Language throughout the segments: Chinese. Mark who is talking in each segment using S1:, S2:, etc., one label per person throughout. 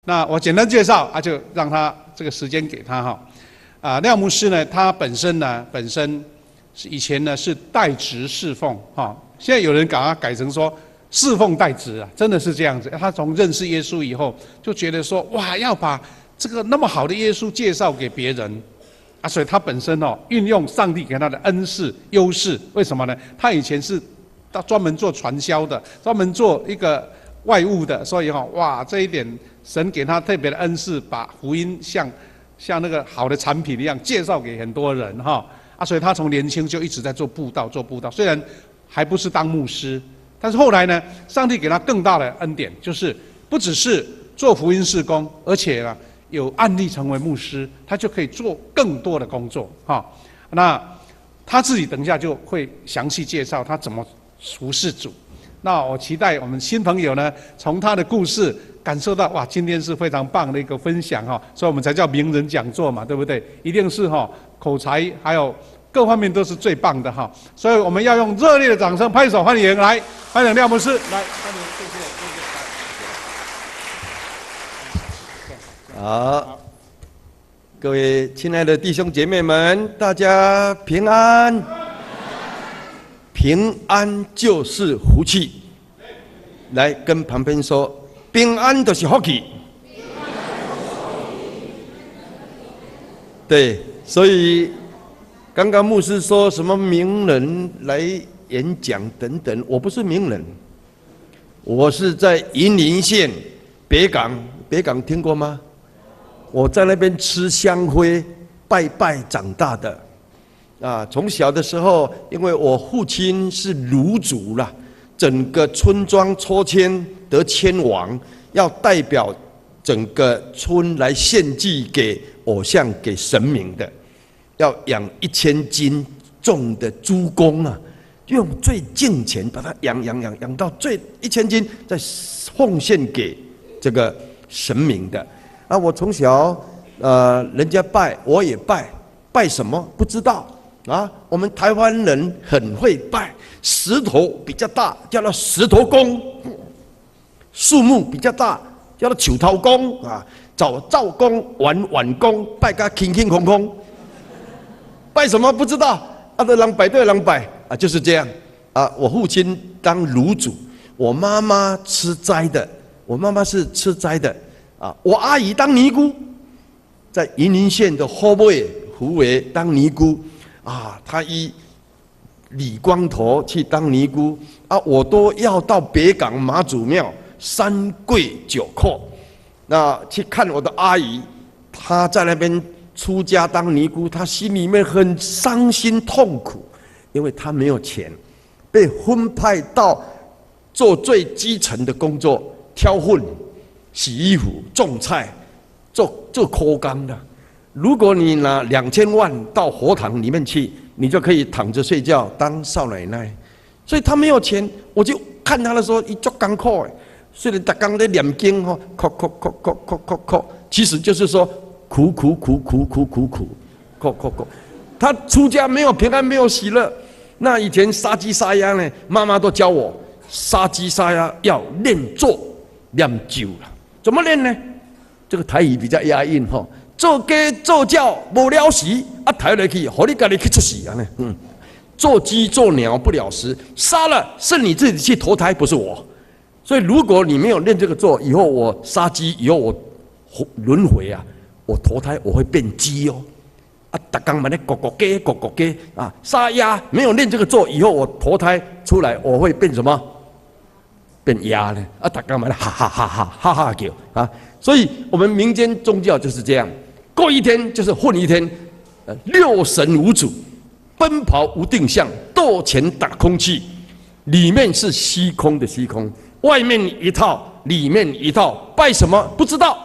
S1: 那我简单介绍就让他这个时间给他哈。廖牧师呢，他本身是以前呢是代职侍奉哈，现在有人把它改成说侍奉代职啊，真的是这样子。他从认识耶稣以后，就觉得说哇，要把这个那么好的耶稣介绍给别人所以他本身运用上帝给他的恩赐优势，为什么呢？他以前是专门做传销的，专门做一个外务的，所以哇，这一点神给他特别的恩赐，把福音像那个好的产品一样介绍给很多人所以他从年轻就一直在做布道，虽然还不是当牧师，但是后来呢，上帝给他更大的恩典，就是不只是做福音事工，而且呢有案例成为牧师，他就可以做更多的工作那他自己等一下就会详细介绍他怎么服侍主。那我期待我们新朋友呢，从他的故事感受到哇，今天是非常棒的一个分享所以我们才叫名人讲座嘛，对不对？一定是口才还有各方面都是最棒的所以我们要用热烈的掌声拍手欢迎，来欢迎廖牧师，来欢迎，谢
S2: 谢。好，各位亲爱的弟兄姐妹们，大家平安。平安就是福气，来跟旁边说，平安就是福气。对，所以刚刚牧师说什么名人来演讲等等，我不是名人，我是在云林县北港听过吗？我在那边吃香灰拜拜长大的。从小的时候，因为我父亲是炉主啦，整个村庄抽签得签王，要代表整个村来献祭给偶像、给神明的，要养1000斤重的猪公用最敬钱把它养到最1000斤，再奉献给这个神明的。我从小人家拜我也拜，拜什么不知道。我们台湾人很会拜，石头比较大叫做石头公，树木比较大叫做树头公找灶公、碗公，拜个空空，拜什么不知道的人摆对人摆就是这样我父亲当炉主，我妈妈吃斋的，我妈妈是吃斋的我阿姨当尼姑，在云林县的后尾湖尾当尼姑。他以理光头去当尼姑我都要到北港妈祖庙3跪9叩，那去看我的阿姨，她在那边出家当尼姑，她心里面很伤心痛苦，因为她没有钱，被分派到做最基层的工作，挑粪、洗衣服、种菜，做苦工的。如果你拿2000万到佛堂里面去，你就可以躺着睡觉当少奶奶。所以他没有钱，我就看他的时候，他很艰苦的，虽然他刚在念经哭，其实就是说苦。他出家没有平安，没有喜乐。那以前杀鸡杀鸭呢，妈妈都教我，杀鸡杀鸭要练咒念咒了。怎么练呢？这个台语比较押韵做鸡做鸟不了时抬下去，让你自己去出事做鸡做鸟不了时，杀了是你自己去投胎，不是我。所以如果你没有练这个咒，以后我杀鸡，以后我轮回我投胎我会变鸡大家嘛咧咕咕鸡杀鸭，没有练这个咒，以后我投胎出来我会变什么？变鸭呢？大家嘛咧哈哈叫所以我们民间宗教就是这样。过一天就是混一天，6神无主，奔跑无定向，斗钱打空气，里面是虚空的虚空，外面一套，里面一套，拜什么不知道，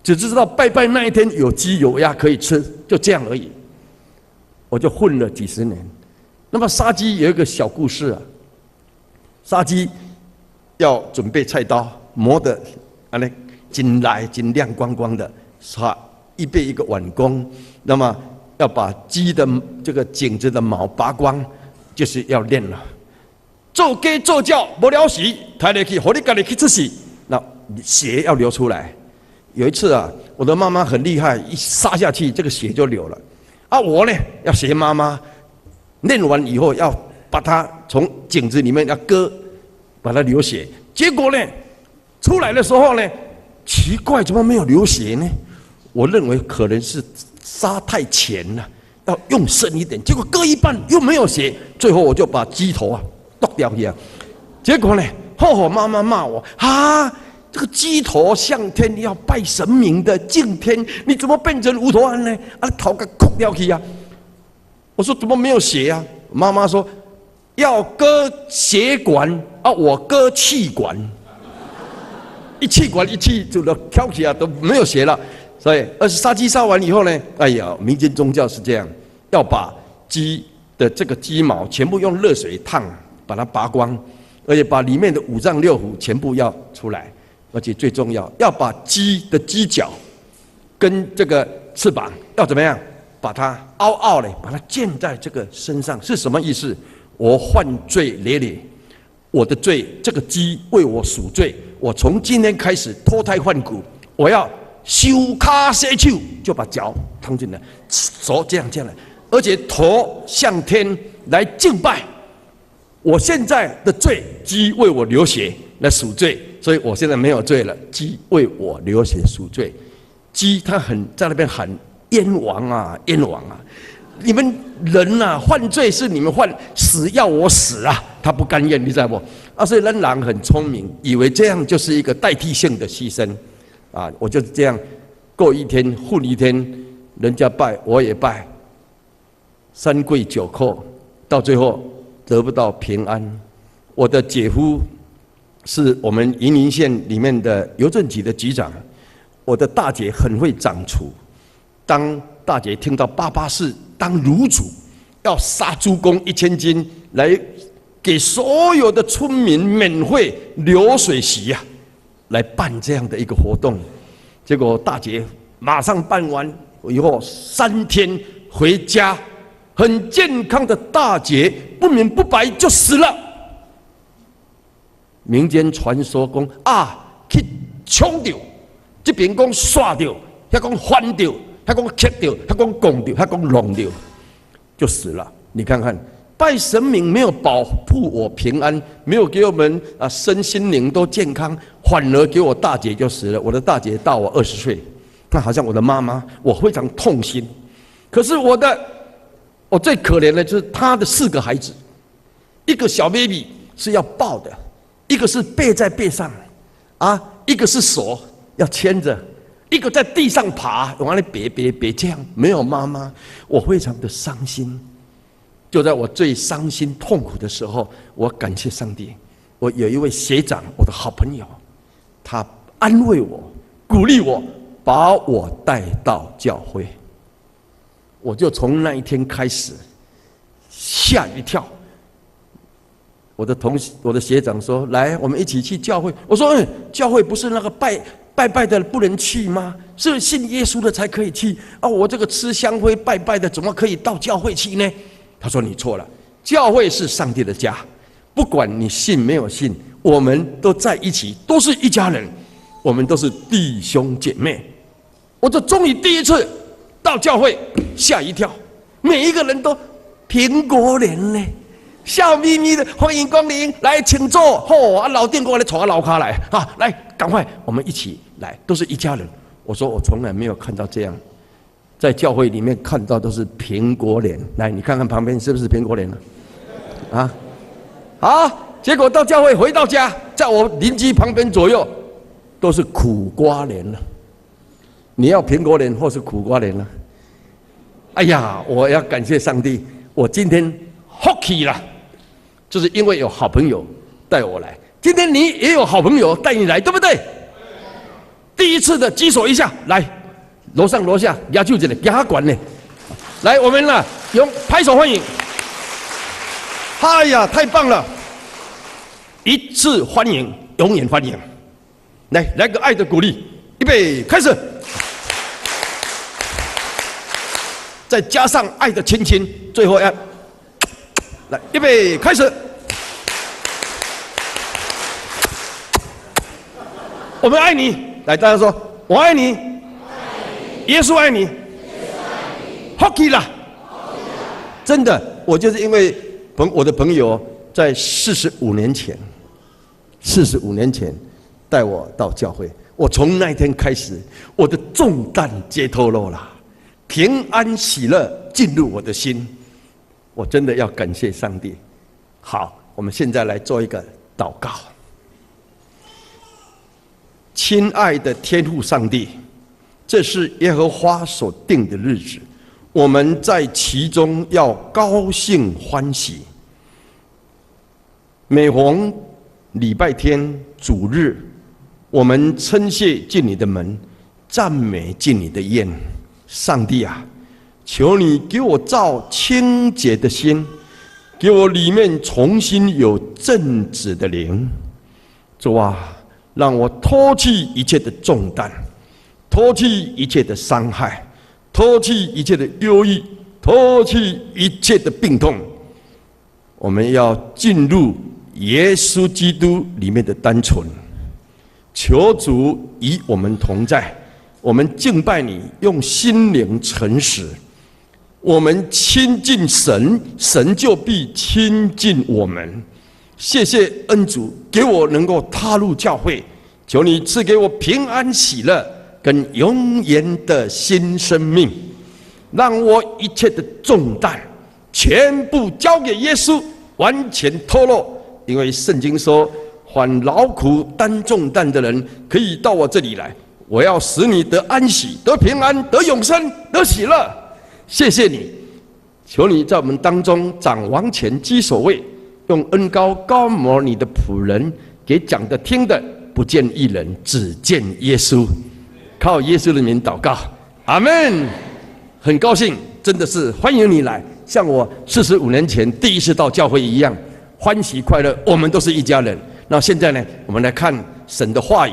S2: 只知道拜拜那一天有鸡有鸭可以吃，就这样而已。我就混了几10年。那么杀鸡有一个小故事杀鸡要准备菜刀，磨得真来真亮光光的，预备一个碗公，那么要把鸡的这个颈子的毛拔光，就是要练了。做鸡做鸟不了时，抬下去，让你自己去出事，那血要流出来，有一次啊，我的妈妈很厉害，一撒下去，这个血就流了。啊，我呢要学妈妈，练完以后要把它从颈子里面要割，把它流血。结果呢，出来的时候呢，奇怪，怎么没有流血呢？我认为可能是杀太浅了，要用深一点。结果割一半又没有血，最后我就把鸡头啊剁掉去啊。结果呢，妈妈骂我啊，这个鸡头向天要拜神明的敬天，你怎么变成无头案呢？啊，头给哭掉去啊！我说怎么没有血啊？妈妈说要割血管啊，我割气管，一气管一气就都挑起啊，都没有血了。所以杀鸡杀完以后呢，哎呀，民间宗教是这样，要把鸡的这个鸡毛全部用热水烫，把它拔光，而且把里面的五脏六腑全部要出来，而且最重要，要把鸡的犄角跟这个翅膀要怎么样，把它凹凹的，把它建在这个身上，是什么意思？我犯罪累累，我的罪，这个鸡为我赎罪，我从今天开始脱胎换骨，我要修卡洗手，就把脚趟进来，手这样来，而且头向天来敬拜。我现在的罪，鸡为我流血来赎罪，所以我现在没有罪了。鸡为我流血赎罪，鸡它在那边喊冤枉啊，冤枉啊！你们人啊，犯罪是你们犯，死要我死啊，他不甘愿，你知道不？啊，所以人很聪明，以为这样就是一个代替性的牺牲。啊，我就是这样过一天混一天，人家拜我也拜，3跪9叩，到最后得不到平安。我的姐夫是我们云林县里面的邮政局的局长，我的大姐很会掌厨。当大姐听到88氏当卤煮，要杀猪公1000斤，来给所有的村民免费流水席呀。来办这样的一个活动，结果大姐马上办完以后3天回家，很健康的大姐不明不白就死了。民间传说讲啊，去冲掉，这边讲刷掉，那讲翻掉，那讲切掉，那讲拱掉，那讲弄掉，就死了。你看看。拜神明没有保护我平安，没有给我们身心灵都健康，反而给我大姐就死了。我的大姐大我20岁，那好像我的妈妈，我非常痛心。可是我最可怜的就是她的4个孩子，一个小 baby 是要抱的，一个是背在背上，啊，一个是手要牵着，一个在地上爬，往那别这样，没有妈妈，我非常的伤心。就在我最伤心痛苦的时候，我感谢上帝，我有一位学长，我的好朋友，他安慰我，鼓励我，把我带到教会。我就从那一天开始吓一跳。我的学长说：“来，我们一起去教会。”我说：“教会不是那个拜的不能去吗？是信耶稣的才可以去啊！我这个吃香灰拜的，怎么可以到教会去呢？”他说：“你错了，教会是上帝的家，不管你信没有信，我们都在一起，都是一家人，我们都是弟兄姐妹。”我这终于第一次到教会，吓一跳，每一个人都苹果脸呢，笑眯眯的，欢迎光临，来请坐。老店过来传老卡来啊，来赶快，我们一起来，都是一家人。我说我从来没有看到这样。在教会里面看到都是苹果脸，来你看看旁边是不是苹果脸呢？啊，好，结果到教会回到家，在我邻居旁边左右都是苦瓜脸了。你要苹果脸或是苦瓜脸呢？哎呀，我要感谢上帝，我今天福气了，就是因为有好朋友带我来。今天你也有好朋友带你来，对不对？第一次的举手一下来。楼上楼下压就这里压管呢，来我们用拍手欢迎。哎呀，太棒了！一次欢迎，永远欢迎。来个爱的鼓励，预备开始，再加上爱的亲亲，最后要来预备开始。我们爱你，来大家说。我爱你，耶稣爱你，好起啦！真的，我就是因为我的朋友在45年前带我到教会，我从那一天开始，我的重担皆脱落了，平安喜乐进入我的心。我真的要感谢上帝。好，我们现在来做一个祷告。亲爱的天父上帝，这是耶和华所定的日子，我们在其中要高兴欢喜。每逢礼拜天、主日，我们称谢进你的门，赞美进你的宴。上帝啊，求你给我造清洁的心，给我里面重新有正直的灵。主啊，让我脱去一切的重担，脱去一切的伤害，脱去一切的忧郁，脱去一切的病痛。我们要进入耶稣基督里面的单纯。求主与我们同在，我们敬拜你，用心灵诚实。我们亲近神，神就必亲近我们。谢谢恩主，给我能够踏入教会，求你赐给我平安喜乐跟永远的新生命，让我一切的重担全部交给耶稣，完全脱落。因为圣经说，凡劳苦担重担的人可以到我这里来，我要使你得安息，得平安，得永生，得喜乐。谢谢你，求你在我们当中掌王权居首位，用恩膏膏抹你的仆人，给讲的听的不见一人，只见耶稣。靠耶稣的名祷告，阿们。很高兴，真的是欢迎你来，像我45年前第一次到教会一样，欢喜快乐，我们都是一家人。那现在呢，我们来看神的话语。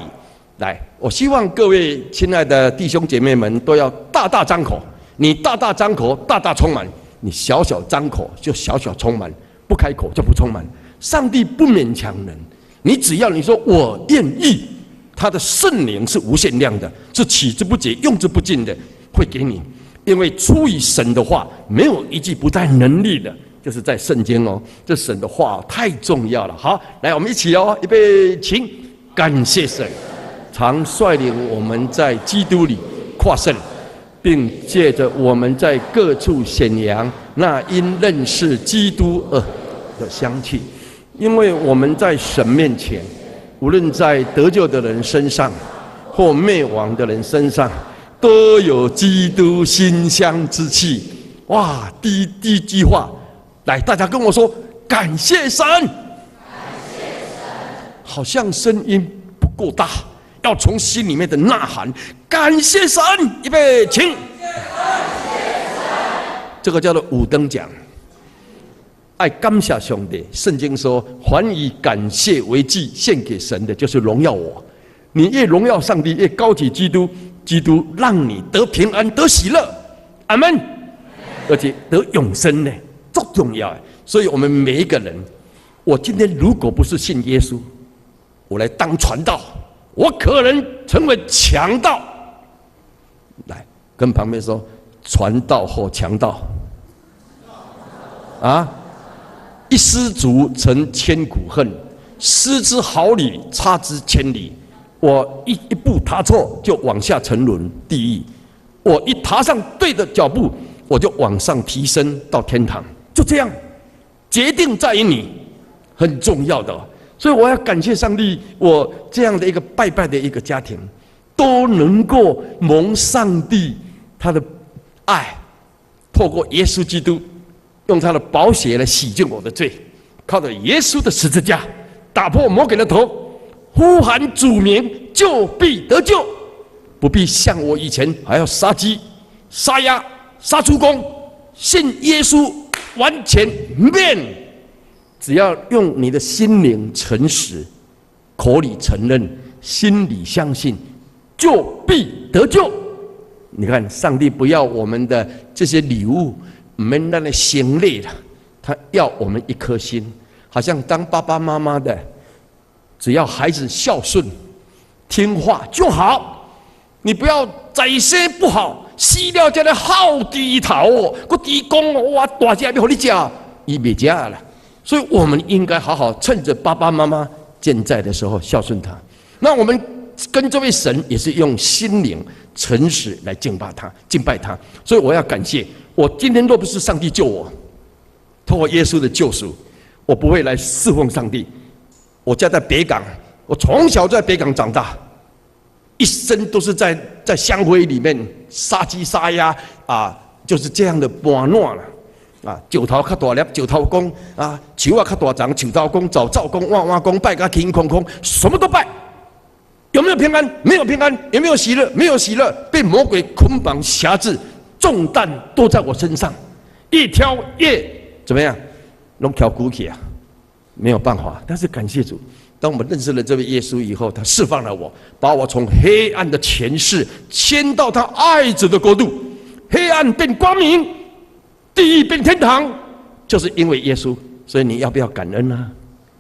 S2: 来，我希望各位亲爱的弟兄姐妹们都要大大张口。你大大张口，大大充满；你小小张口，就小小充满；不开口就不充满。上帝不勉强人，你只要你说我愿意，他的圣灵是无限量的，是取之不竭、用之不尽的，会给你。因为出于神的话，没有一句不带能力的，就是在圣经哦。这神的话太重要了。好，来，我们一起哦，预备，请。感谢神，常率领我们在基督里夸胜，并借着我们在各处显扬那因认识基督而的香气。因为我们在神面前，无论在得救的人身上或灭亡的人身上，都有基督馨香之气。哇，第一句话，来，大家跟我说，感谢神。好像声音不够大，要从心里面的呐喊，感谢神。预备，请。这个叫做五灯奖。爱感谢上帝，圣经说，凡以感谢为祭献给神的，就是荣耀我。你越荣耀上帝，越高举基督，基督让你得平安，得喜乐，阿们。而且得永生呢，最重要。所以我们每一个人，我今天如果不是信耶稣，我来当传道，我可能成为强盗。来，跟旁边说，传道或强盗啊！一失足成千古恨，失之毫厘，差之千里。我一步踏错，就往下沉沦地狱；我一踏上对的脚步，我就往上提升到天堂。就这样，决定在于你，很重要的。所以我要感谢上帝，我这样的一个拜拜的一个家庭，都能够蒙上帝他的爱，透过耶稣基督，用他的宝血来洗净我的罪，靠着耶稣的十字架打破魔鬼的头，呼喊主名，就必得救，不必像我以前还要杀鸡、杀鸭、杀猪公。信耶稣完全免。只要用你的心灵诚实，口里承认，心里相信，就必得救。你看，上帝不要我们的这些礼物，没那行列了，他要我们一颗心，好像当爸爸妈妈的，只要孩子孝顺、听话就好。你不要宰生不好，死了才来好低头哦，我低公哦，哇，大家要给你吃，伊别吃了。所以我们应该好好趁着爸爸妈妈健在的时候孝顺他。那我们跟这位神也是用心灵诚实来敬拜他。所以我要感谢，我今天若不是上帝救我，透过耶稣的救赎，我不会来侍奉上帝。我家在北港，我从小在北港长大，一生都是在香灰里面杀鸡杀鸭啊，就是这样的搬烂了。啊，石头较大粒，石头公啊，树啊较大长，树头公，早灶公，万公，拜个空空空，什么都拜。有没有平安？没有平安。有没有喜乐？没有喜乐。被魔鬼捆绑辖制，重担都在我身上，一条夜怎么样？弄挑骨起啊，没有办法。但是感谢主，当我们认识了这位耶稣以后，他释放了我，把我从黑暗的权势迁到他爱子的国度，黑暗变光明。地狱变天堂，就是因为耶稣。所以你要不要感恩呢？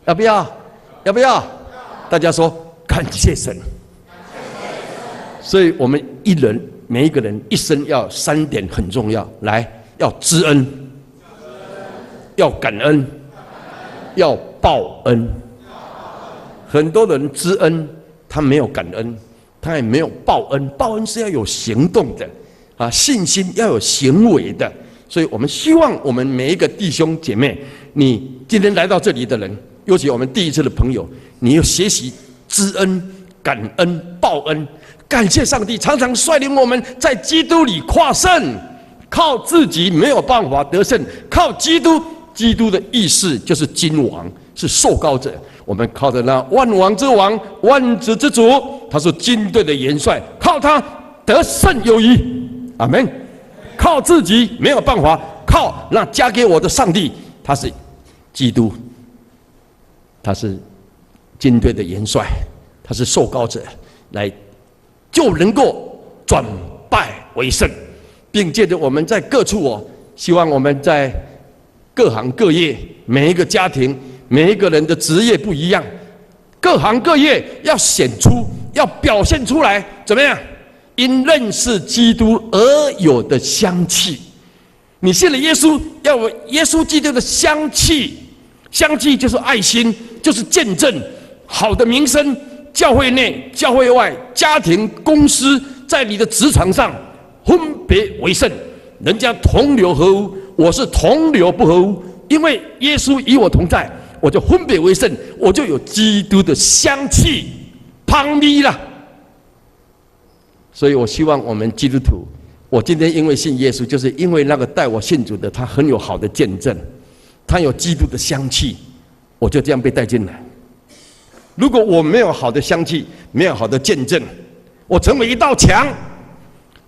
S2: 要不要？要不要？大家说感谢神。所以我们每一个人一生要3点很重要，来，要知恩，要感恩，要报恩。很多人知恩，他没有感恩，他也没有报恩。报恩是要有行动的啊，信心要有行为的。所以我们希望我们每一个弟兄姐妹，你今天来到这里的人，尤其我们第一次的朋友，你要学习知恩、感恩、报恩，感谢上帝常常率领我们在基督里跨胜。靠自己没有办法得胜，靠基督。基督的意思就是君王，是受膏者。我们靠着那万王之王、万子之主，他是军队的元帅，靠他得胜有余。阿们。靠自己没有办法，靠那加给我的上帝，他是基督，他是军队的元帅，他是受膏者，来就能够转败为胜，并借着我们在各处希望我们在各行各业，每一个家庭，每一个人的职业不一样，各行各业要显出，要表现出来，怎么样？因认识基督而有的香气，你信了耶稣，要有耶稣基督的香气。香气就是爱心，就是见证，好的名声。教会内、教会外、家庭、公司，在你的职场上分别为圣。人家同流合污，我是同流不合污，因为耶稣与我同在，我就分别为圣，我就有基督的香气，芳味啦。所以我希望我们基督徒，我今天因为信耶稣，就是因为那个带我信主的，他很有好的见证，他有基督的香气，我就这样被带进来。如果我没有好的香气，没有好的见证，我成为一道墙，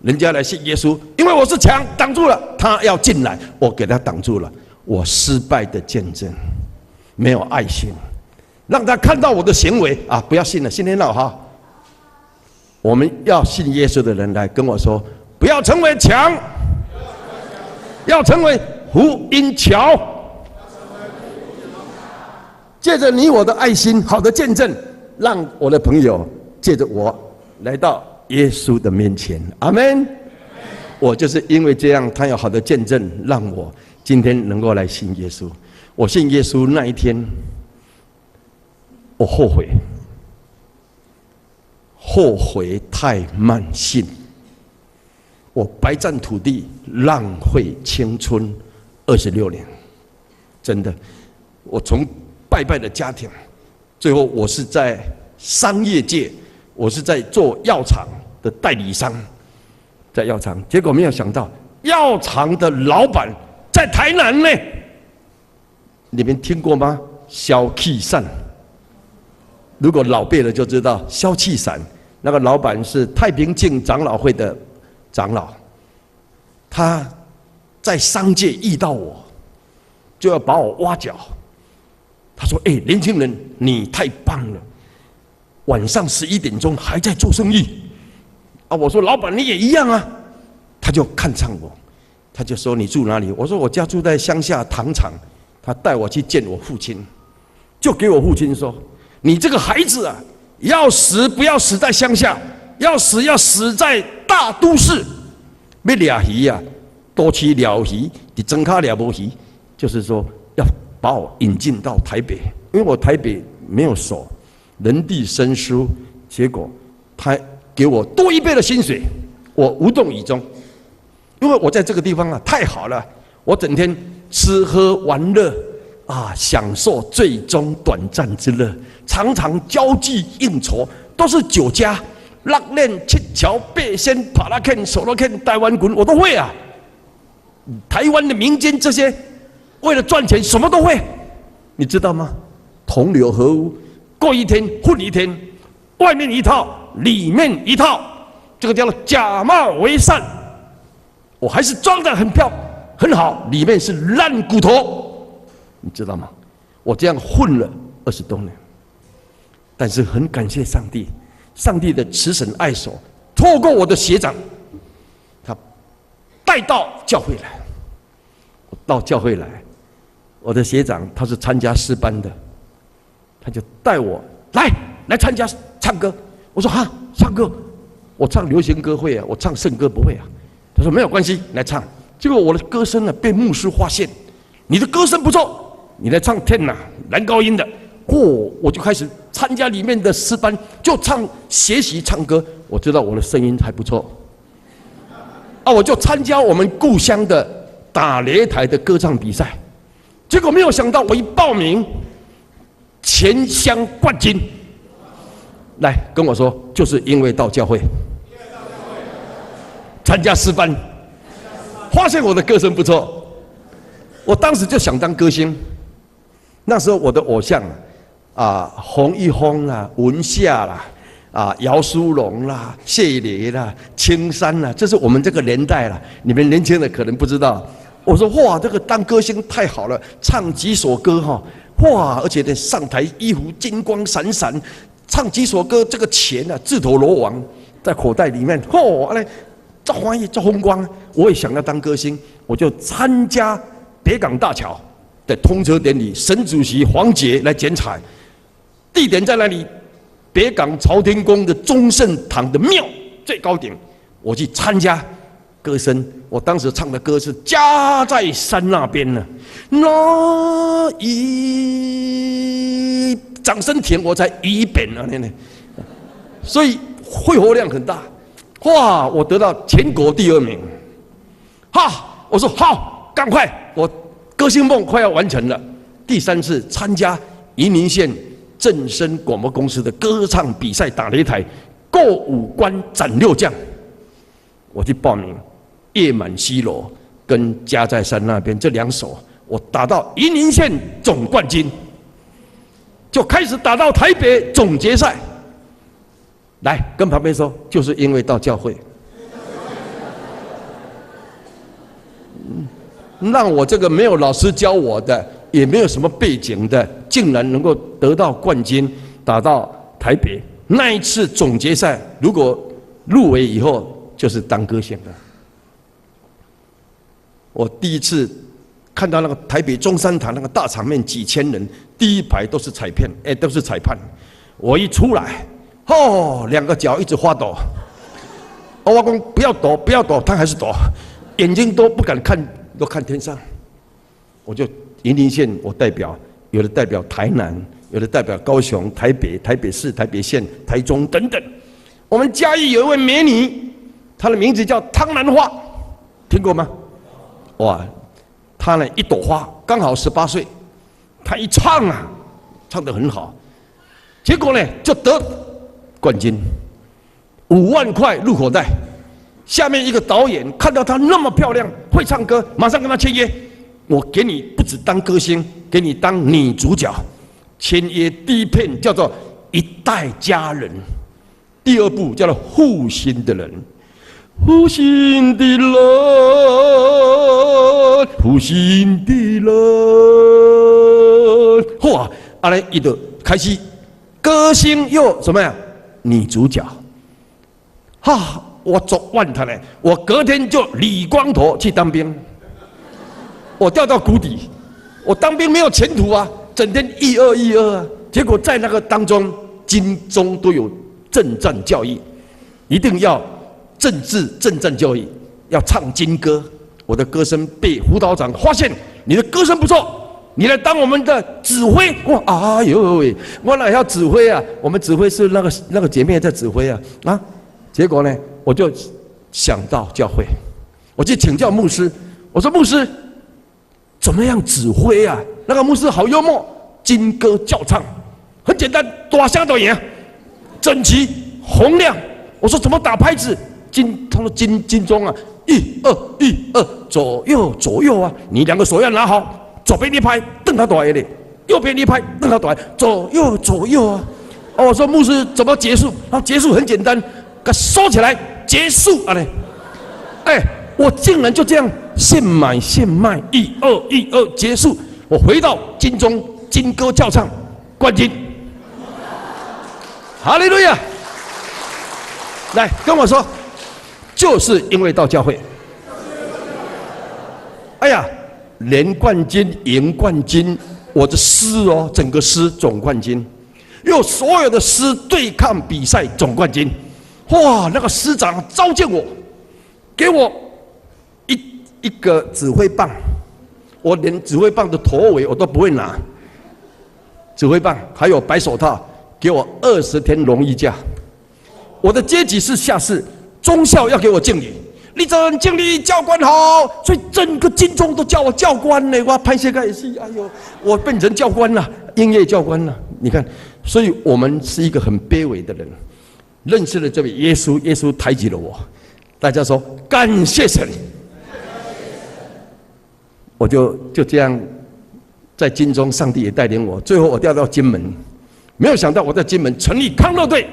S2: 人家来信耶稣，因为我是墙挡住了，他要进来，我给他挡住了，我失败的见证，没有爱心，让他看到我的行为啊，不要信了，信天老哈。我们要信耶稣的人来跟我说，不要成为墙，要成为福音桥。借着你我的爱心，好的见证，让我的朋友借着我来到耶稣的面前。阿们。我就是因为这样，他有好的见证，让我今天能够来信耶稣。我信耶稣那一天，我后悔。后悔太慢信，我白占土地，浪费青春26年，真的。我从拜拜的家庭，最后我是在商业界，我是在做药厂的代理商，在药厂，结果没有想到，药厂的老板在台南呢。你们听过吗？萧气散。如果老辈了就知道，萧气散。那个老板是太平境长老会的长老，他在商界遇到我，就要把我挖角。他说：“年轻人，你太棒了，晚上11点钟还在做生意。”啊，我说：“老板你也一样啊。”他就看上我，他就说：“你住哪里？”我说：“我家住在乡下糖厂。”他带我去见我父亲，就给我父亲说：“你这个孩子啊！要死不要死在乡下，要死在大都市，要抓鱼啊，多去钓鱼，你真卡钓无鱼，就是说要把我引进到台北，因为我台北没有手，人地生疏，结果他给我多1倍的薪水，我无动于衷，因为我在这个地方啊太好了，我整天吃喝玩乐啊，享受最终短暂之乐，常常交际应酬，都是酒家、六练、七桥、八仙、帕拉肯、手拉肯、台湾滚，我都会啊。台湾的民间这些为了赚钱，什么都会，你知道吗？同流合污，过一天混一天，外面一套，里面一套，这个叫做假冒为善。我还是装得很好，里面是烂骨头，你知道吗？我这样混了20多年，但是很感谢上帝，上帝的慈神爱手，透过我的学长，他带到教会来。我到教会来，我的学长他是参加诗班的，他就带我来参加唱歌。我说哈，唱歌，我唱流行歌会啊，我唱圣歌不会啊。他说没有关系，来唱。结果我的歌声呢被牧师发现，你的歌声不错，你来唱天哪，男高音的。我就开始参加里面的诗班，就学习唱歌。我知道我的声音还不错，我就参加我们故乡的打擂台的歌唱比赛。结果没有想到，我一报名，全乡冠军。来跟我说，就是因为到教会，参加诗班，发现我的歌声不错，我当时就想当歌星。那时候我的偶像洪一峰啦、文夏啦、姚苏蓉啦、谢雷啦、青山啦，这是我们这个年代啦。你们年轻的可能不知道。我说哇，这个当歌星太好了，唱几首歌哈，哇，而且呢上台衣服金光闪闪，唱几首歌，这个钱啊，自投罗网在口袋里面，这欢喜，这风光。我也想要当歌星，我就参加北港大桥的通车典礼，省主席黄杰来剪彩，地点在那里？北港朝天宫的忠圣堂的庙最高顶，我去参加歌声。我当时唱的歌是家在山那边呢，那一掌声甜我才一遍啊，所以挥霍量很大。哇！我得到全国第2名，我说好，赶快，我歌星梦快要完成了。第3次参加云林县正声广播公司的歌唱比赛打擂台，过5关斩6将，我去报名。夜满西楼跟家在山那边这2首，我打到云林县总冠军，就开始打到台北总决赛。来跟旁边说，就是因为到教会，让我这个没有老师教我的，也没有什么背景的，竟然能够得到冠军，打到台北。那一次总决赛，如果入围以后，就是当歌星了。我第一次看到那个台北中山堂那个大场面，几千人，第1排都是彩片，都是裁判。我一出来，2个脚一直发抖。我说不要抖，不要抖，他还是抖，眼睛都不敢看，都看天上。我就云林县，我代表，有的代表台南，有的代表高雄、台北、台北市、台北县、台中等等。我们嘉义有一位美女，她的名字叫汤兰花，听过吗？哇，她呢一朵花，刚好18岁，她一唱唱得很好，结果呢就得冠军，5万块入口袋。下面一个导演看到她那么漂亮，会唱歌，马上跟她签约，我给你不止当歌星，给你当女主角。签约第1片叫做《一代佳人》，第2部叫做《负心的人》。负心的人，负心的人，哇！安尼伊就开始歌星又什么呀？女主角，我做万他呢，我隔天就理光头去当兵，我掉到谷底，我当兵没有前途啊，整天1-2-1-2啊，结果在那个当中，军中都有政战教育。一定要政治政战教育，要唱金歌。我的歌声被辅导长发现，你的歌声不错，你来当我们的指挥。哇，哎呦喂，我哪要指挥啊？我们指挥是那个姐妹在指挥啊。结果呢，我就想到教会，我去请教牧师，我说牧师，怎么样指挥啊？那个牧师好幽默，金歌教唱，很简单，大声大赢，整齐洪亮。我说怎么打拍子？他说金钟啊，1、2、1、2，左右啊，你2个手要拿好，左边一拍，瞪他大爷的；右边一拍，瞪他大爷，左右啊。我说牧师怎么结束？然后结束很简单，给收起来，结束啊嘞。我竟然就这样现买现卖，1、2、1、2结束。我回到金钟金歌教唱冠军，哈利路亚！来跟我说，就是因为到教会，哎呀，连冠军、银冠军，我的诗哦，整个诗总冠军，又所有的诗对抗比赛总冠军。哇，那个师长召见我，给我一个指挥棒，我连指挥棒的头尾我都不会拿，指挥棒还有白手套，给我20天荣誉假。我的阶级是下士，中校要给我敬礼，立正敬礼，教官好。所以整个金钟都叫我教官呢，我拍摄个也是，哎呦，我变成教官了，音乐教官了。你看，所以我们是一个很卑微的人，认识了这位耶稣，耶稣抬举了我。大家说感谢神，我就这样在金钟，上帝也带领我，最后我调到金门，没有想到我在金门成立康乐队。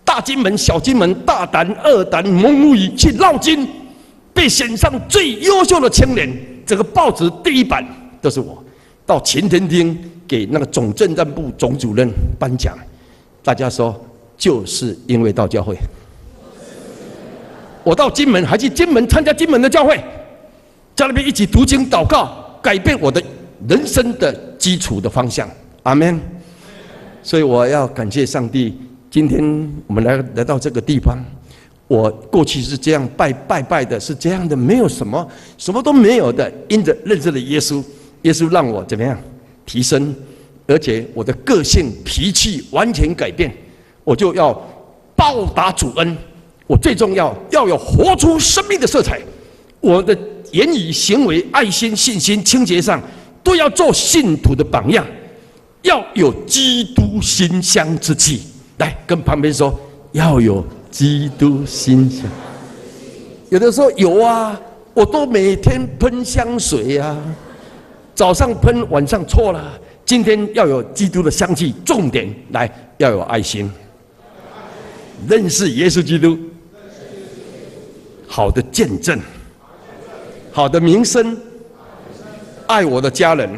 S2: 大金门、小金门、大胆、二胆、蒙古语去绕金，被选上最优秀的青年。这个报纸第1版都是我。到擎天厅给那个总政战部总主任颁奖，大家说就是因为到教会。我到金门，还去金门参加金门的教会，在那边一起读经祷告，改变我的人生的基础的方向。阿们。所以我要感谢上帝。今天我们来到这个地方，我过去是这样拜的，是这样的，没有什么都没有的。因着认识了耶稣，耶稣让我怎么样提升，而且我的个性脾气完全改变，我就要报答主恩。我最重要有活出生命的色彩，我的言语行为、爱心、信心、清洁上都要做信徒的榜样，要有基督馨香之气。来跟旁边说，要有基督馨香。有的时候有啊，我都每天喷香水啊，早上喷，晚上错了。今天要有基督的香气，重点来要有爱心，认识耶稣基督，好的见证，好的名声，爱我的家人，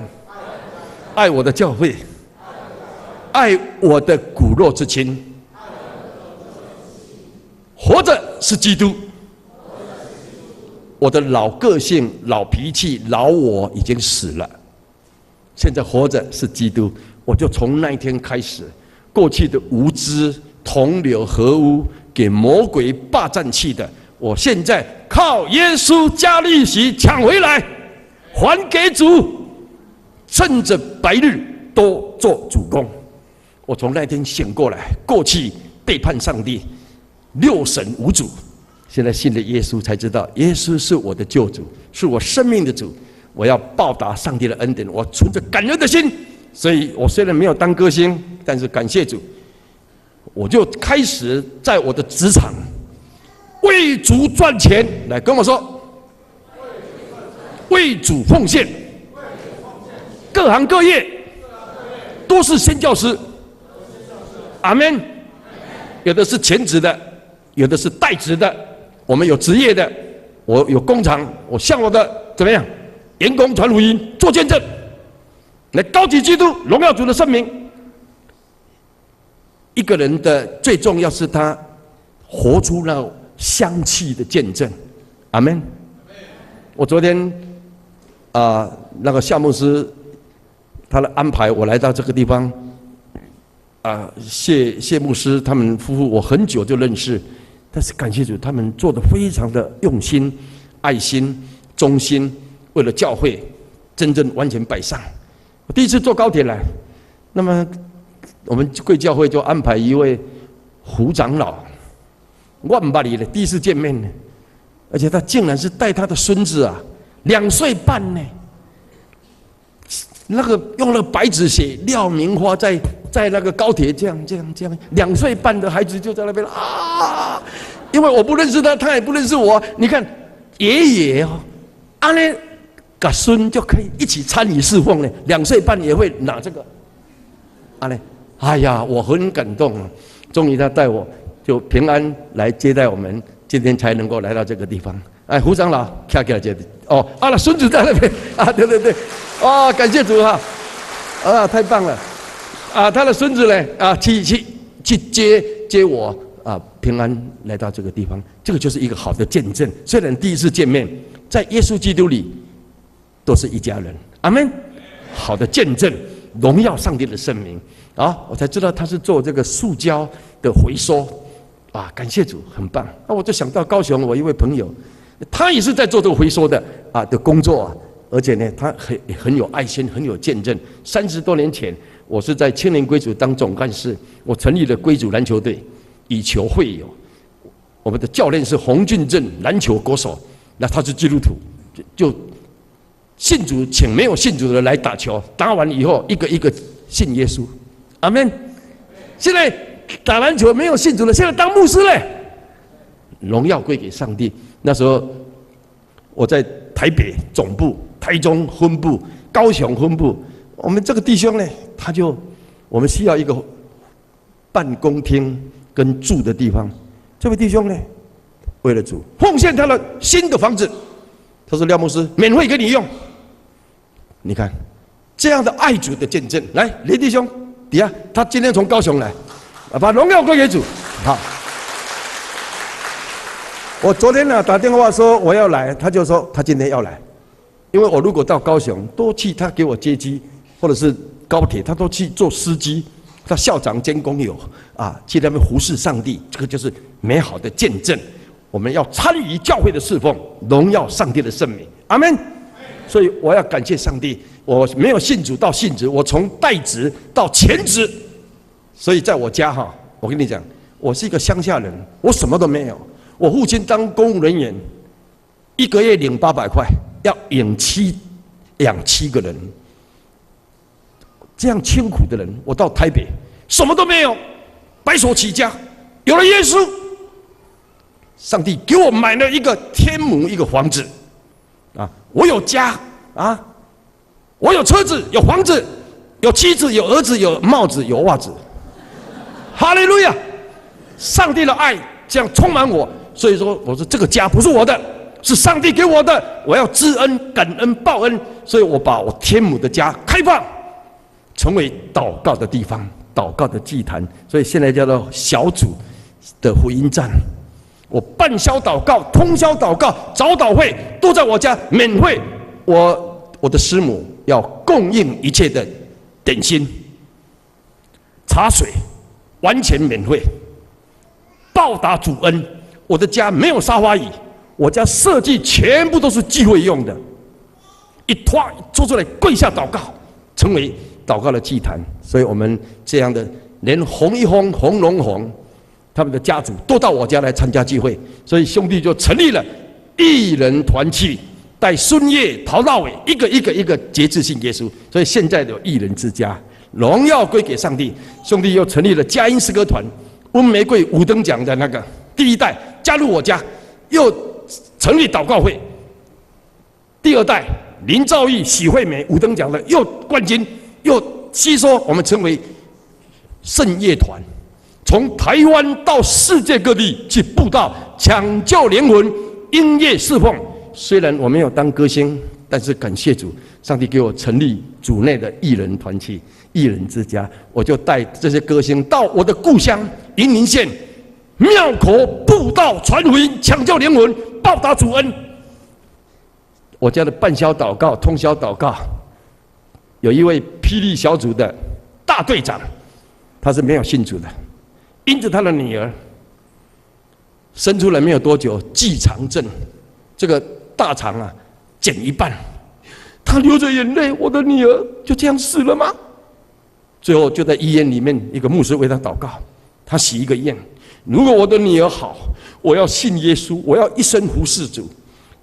S2: 爱我的教会，爱我的骨肉之亲。活着是基督，我的老个性、老脾气、老我已经死了，现在活着是基督。我就从那一天开始，过去的无知、同流合污、给魔鬼霸占去的，我现在靠耶稣加利息抢回来，还给主，趁着白日多做主公。我从那天醒过来，过去背叛上帝，六神无主，现在信了耶稣，才知道耶稣是我的救主，是我生命的主。我要报答上帝的恩典，我存着感恩的心。所以我虽然没有当歌星，但是感谢主，我就开始在我的职场为主赚钱。来跟我说，为主奉献，各行各业都是宣教师。阿们。有的是全职的，有的是代职的，我们有职业的，我有工厂，我向我的怎么样员工传福音，做见证，来高举基督，荣耀主的圣名。一个人的最重要是他活出那香气的见证。阿们。我昨天那个夏牧师他的安排，我来到这个地方，谢牧师他们夫妇，我很久就认识，但是感谢主，他们做得非常的用心、爱心、忠心，为了教会真正完全摆上。我第一次坐高铁来，那么我们贵教会就安排一位胡长老，我不捌你的第一次见面呢，而且他竟然是带他的孙子啊，2岁半呢。那个用了白纸写廖明花在那个高铁这样，2岁半的孩子就在那边啊，因为我不认识他，他也不认识我。你看爷爷哦，安呢，个孙就可以一起参与侍奉呢，2岁半也会拿这个，安呢，哎呀，我很感动啊！终于他带我就平安来接待我们，今天才能够来到这个地方。哎，胡长老，看起来这里哦，那孙子在那边啊，对，哦，感谢主哈，太棒了，他的孙子呢，去接我平安来到这个地方，这个就是一个好的见证。虽然第一次见面，在耶稣基督里都是一家人，阿们。好的见证，荣耀上帝的圣名我才知道他是做这个塑胶的回收感谢主，很棒。那我就想到高雄，我一位朋友。他也是在做这个回收的工作而且呢，他很有爱心，很有见证。30多年前，我是在青年归主当总干事，我成立了归主篮球队，以球会友。我们的教练是洪俊正篮球国手，那他是基督徒，就信主请没有信主的人来打球，打完以后一个一个信耶稣，阿们。现在打篮球没有信主的，现在当牧师嘞，荣耀归给上帝。那时候我在台北总部、台中分部、高雄分部，我们这个弟兄呢，我们需要一个办公厅跟住的地方。这位弟兄呢，为了主奉献他的新的房子，他说廖牧师免费给你用。你看这样的爱主的见证，来雷弟兄底下，他今天从高雄来，把荣耀归给主，好。我昨天打电话说我要来，他就说他今天要来，因为我如果到高雄多去，他给我接机，或者是高铁，他都去做司机，他校长兼工友去那边服侍上帝，这个就是美好的见证。我们要参与教会的侍奉，荣耀上帝的圣名，阿们。所以我要感谢上帝，我没有信主到信主，我从代职到全职，所以在我家我跟你讲，我是一个乡下人，我什么都没有。我父亲当公务人员，1个月领800块，要养7个人，这样清苦的人，我到台北什么都没有，白手起家，有了耶稣，上帝给我买了一个天母一个房子，我有家我有车子，有房子，有妻子，有儿子，有帽子，有袜子，哈利路亚！上帝的爱这样充满我。所以说，我说这个家不是我的，是上帝给我的，我要知恩、感恩、报恩。所以我把我天母的家开放，成为祷告的地方、祷告的祭坛。所以现在叫做小组的福音站。我半宵祷告、通宵祷告、早祷会都在我家免费。我的师母要供应一切的点心、茶水，完全免费，报答主恩。我的家没有沙发椅，我家设计全部都是聚会用的，一拖做出来跪下祷告，成为祷告的祭坛。所以我们这样的，连洪一峰、洪荣宏他们的家族都到我家来参加聚会，所以兄弟就成立了艺人团契，带孙叶、陶大伟一个节制信耶稣。所以现在有艺人之家，荣耀归给上帝。兄弟又成立了佳音诗歌团，温玫瑰5等奖的那个第1代加入我家，又成立祷告会。第2代林兆义、许惠美5等奖的又冠军，又吸收我们成为圣乐团，从台湾到世界各地去布道、抢救灵魂、音乐侍奉。虽然我没有当歌星，但是感谢主，上帝给我成立主内的艺人团契、艺人之家，我就带这些歌星到我的故乡云林县庙口布道、传福音、抢救灵魂、报答主恩。我家的半宵祷告、通宵祷告，有一位霹雳小组的大队长，他是没有信主的，因着他的女儿生出来没有多久，既肠症，这个大肠啊减一半，他流着眼泪，我的女儿就这样死了吗？最后就在医院里面，一个牧师为他祷告，他许一个愿：如果我的女儿好，我要信耶稣，我要一生服侍主。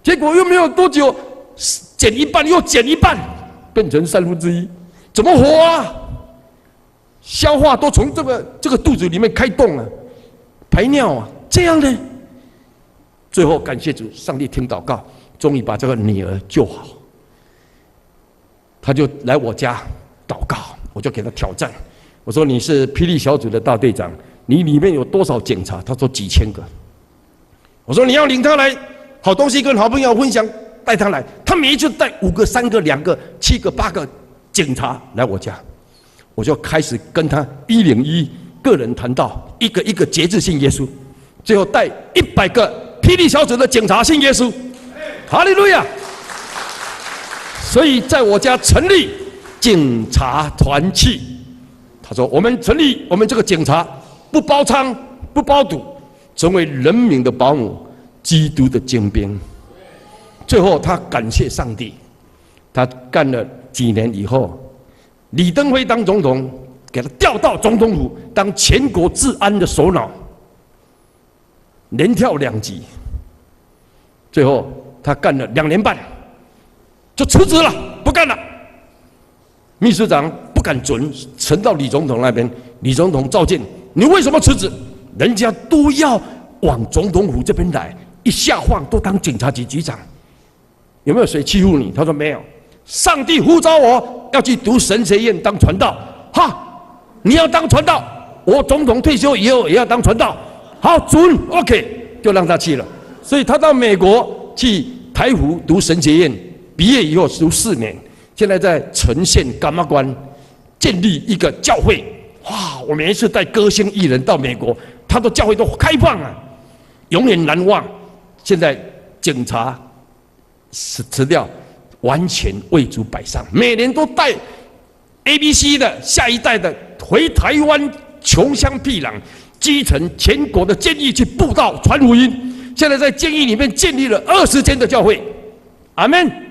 S2: 结果又没有多久，减一半又减一半，变成1/3，怎么活啊？消化都从这个肚子里面开洞了，排尿啊，这样呢？最后感谢主，上帝听祷告，终于把这个女儿救好。他就来我家祷告，我就给他挑战，我说：“你是霹雳小组的大队长，你里面有多少检查？”他说：“几千个。”我说：“你要领他来，好东西跟好朋友分享，带他来。”他每一次带5个、3个、2个、7个、8个警察来我家，我就开始跟他101个人谈道，一个一个节制信耶稣，最后带100个霹雳小组的警察信耶稣。哈利路亚！所以在我家成立警察团契。他说：“我们成立我们这个警察，不包娼，不包赌，成为人民的保姆，基督的精兵。”最后他感谢上帝，他干了几年以后，李登辉当总统，给他调到总统府当全国治安的首脑，连跳2级。最后他干了2年半，就辞职了，不干了。秘书长不敢准，呈到李总统那边。李总统召见：“你为什么辞职？人家都要往总统府这边来，一下放都当警察局局长。有没有谁欺负你？”他说：“没有。上帝呼召我要去读神学院当传道。哈，你要当传道，我总统退休以后也要当传道。好，准 ，OK， 就让他去了。所以他到美国去台湖读神学院，毕业以后读4年。”现在在陈县柑仔关建立一个教会，哇！我每一次带歌星艺人到美国，他的教会都开放啊，永远难忘。现在警察辞掉，完全为主摆上，每年都带 ABC 的下一代的回台湾穷乡僻壤、基层全国的监狱去布道传福音。现在在监狱里面建立了20间的教会，阿们。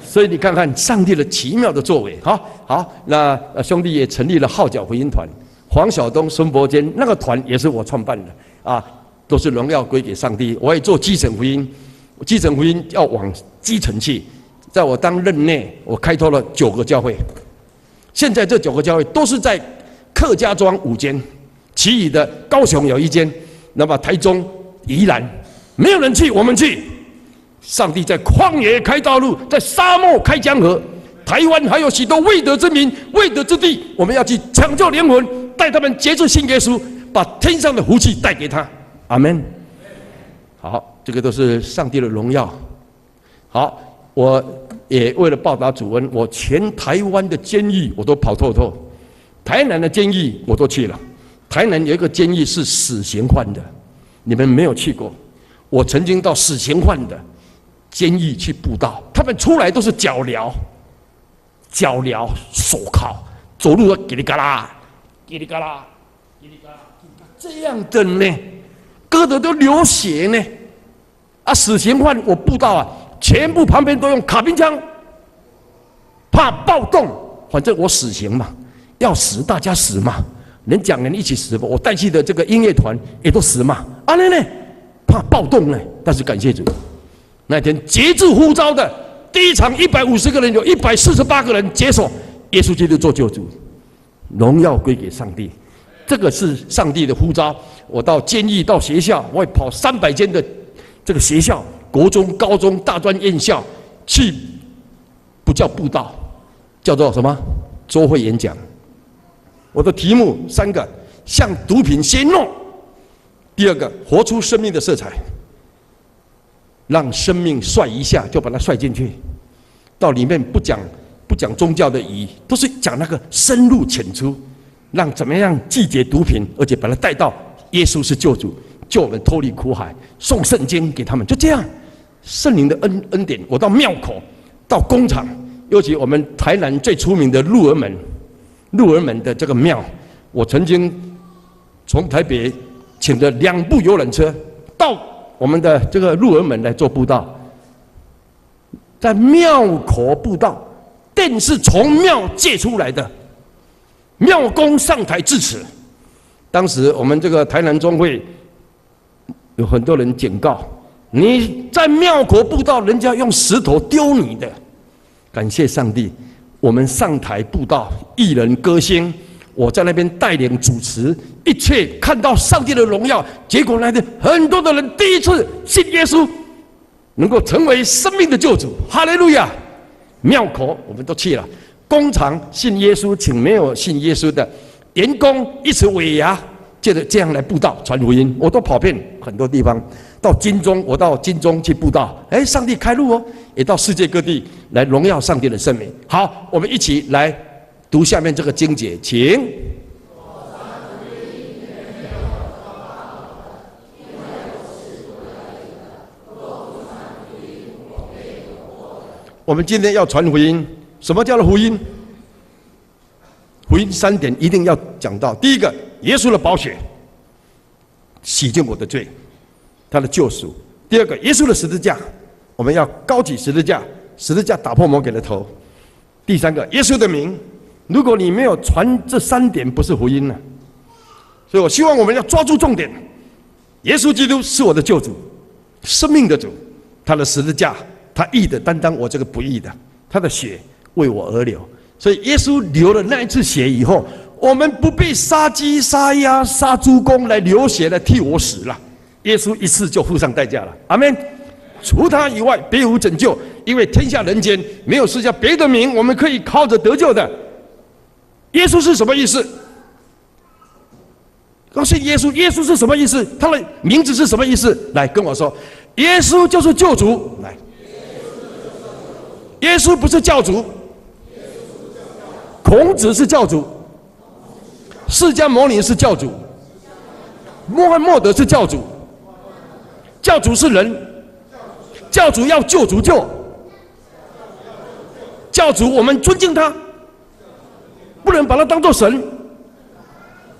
S2: 所以你看看上帝的奇妙的作为，好，那兄弟也成立了号角福音团，黄晓东、孙伯坚那个团也是我创办的啊，都是荣耀归给上帝。我也做基层福音，基层福音要往基层去。在我当任内，我开拓了9个教会，现在这9个教会都是在客家庄5间，其余的高雄有1间，那么台中、宜兰没有人去，我们去。上帝在旷野开道路，在沙漠开江河。台湾还有许多未得之民、未得之地，我们要去抢救灵魂，带他们接触信耶稣，把天上的福气带给他。阿们。好，这个都是上帝的荣耀。好，我也为了报答主恩，我全台湾的监狱我都跑透透，台南的监狱我都去了。台南有一个监狱是死刑犯的，你们没有去过。我曾经到死刑犯的监狱去布道，他们出来都是脚镣、手铐，走路都叽里嘎啦、叽里嘎啦、叽里嘎啦，这样的呢，割的都流血呢。啊，死刑犯我布道啊，全部旁边都用卡宾枪，怕暴动，反正我死刑嘛，要死大家死嘛，连讲人一起死吧。我带去的这个音乐团也都死嘛，啊呢，怕暴动呢。但是感谢主。那天节制呼召的第一场150个人，有148个人接受耶稣基督做救主，荣耀归给上帝。这个是上帝的呼召。我到监狱、到学校，我也跑300间的这个学校，国中、高中、大专院校去，不叫布道，叫做什么？周会演讲。我的题目3个：向毒品先 no； 第2个，活出生命的色彩。让生命帅一下，就把它帅进去。到里面不讲宗教的语，都是讲那个深入浅出，让怎么样拒绝毒品，而且把它带到耶稣是救主，救我们脱离苦海，送圣经给他们，就这样。圣灵的恩典，我到庙口，到工厂，尤其我们台南最出名的鹿儿门的这个庙，我曾经从台北请了2部游览车到我们的这个鹿儿门来做布道，在庙口布道，电是从庙借出来的，庙公上台致辞。当时我们这个台南中会有很多人警告，你在庙口布道，人家用石头丢你的。感谢上帝，我们上台布道，艺人歌星，我在那边带领主持，一切看到上帝的荣耀。结果来的很多的人第一次信耶稣，能够成为生命的救主。哈利路亚！庙口我们都去了，工厂信耶稣，请没有信耶稣的员工一起尾牙，借着这样来布道传福音。我都跑遍很多地方，到金钟，我到金钟去布道，上帝开路哦，也到世界各地来荣耀上帝的圣名。好，我们一起来读下面这个经节，请。我们今天要传福音，什么叫做福音？福音3点一定要讲到。第一个，耶稣的宝血洗净我的罪，他的救赎。第二个，耶稣的十字架，我们要高举十字架，十字架打破魔鬼的头。第三个，耶稣的名，如果你没有传这3点，不是福音了。所以我希望我们要抓住重点，耶稣基督是我的救主，生命的主，他的十字架，他义的担当我这个不义的，他的血为我而流。所以耶稣流了那一次血以后，我们不被杀鸡杀鸭杀猪公来流血来替我死了，耶稣一次就付上代价了。阿们。除他以外别无拯救，因为天下人间没有赐下别的名我们可以靠着得救的。耶稣是什么意思？告诉耶稣，耶稣是什么意思？他的名字是什么意思？来跟我说，耶稣就是救主。来，耶稣不是教主，孔子是教主，释迦牟尼是教主，穆罕默德是教主。教主是人，教主要救主救，教主我们尊敬他，不能把他当作神，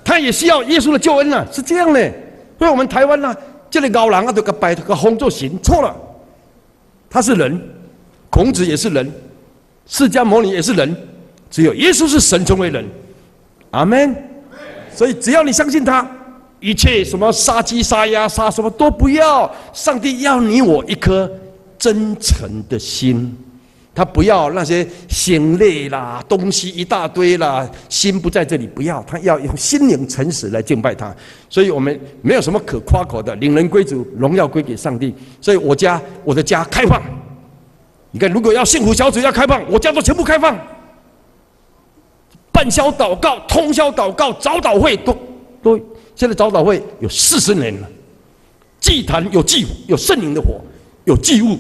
S2: 他也需要耶稣的救恩啊，是这样的。所以我们台湾啊，这里高人啊，都给摆个红做神，错了。他是人，孔子也是人，释迦牟尼也是人，只有耶稣是神成为人。阿们。所以只要你相信他，一切什么杀鸡杀鸭杀什么都不要，上帝要你我一颗真诚的心，他不要那些心累啦，东西一大堆啦，心不在这里，不要，他要用心灵诚实来敬拜他。所以我们没有什么可夸口的，领人归主，荣耀归给上帝。所以我的家开放，你看，如果要幸福小组要开放，我家都全部开放，半宵祷告、通宵祷告、早祷会都现在早祷会有40年了，祭坛有祭，有圣灵的火，有祭物。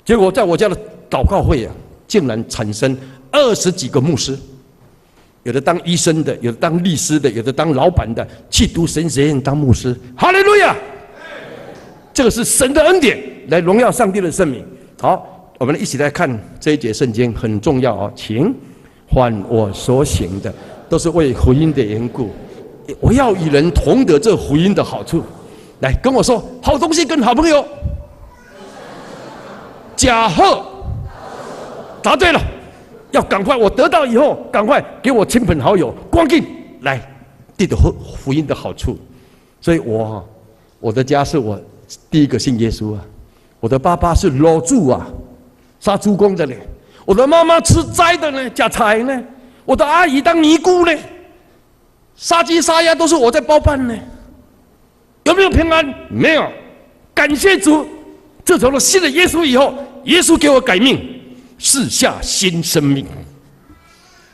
S2: 结果在我家的祷告会啊，竟然产生20几个牧师，有的当医生的，有的当律师的，有的当老板的，去读神学院当牧师。哈利路亚！这个是神的恩典，来荣耀上帝的圣名。好，我们一起来看这一节圣经，很重要哦。请，凡我所行的，都是为福音的缘故，我要与人同得这福音的好处。来跟我说，好东西跟好朋友。假贺，答对了，要赶快，我得到以后，赶快给我亲朋好友，光进来，得到福音的好处。所以我的家是我第一个信耶稣啊，我的爸爸是老主啊，杀猪公的呢，我的妈妈吃斋的呢，夹菜呢，我的阿姨当尼姑呢，杀鸡杀鸭都是我在包办呢。有没有平安？没有，感谢主。自从我信了耶稣以后，耶稣给我改命，赐下新生命。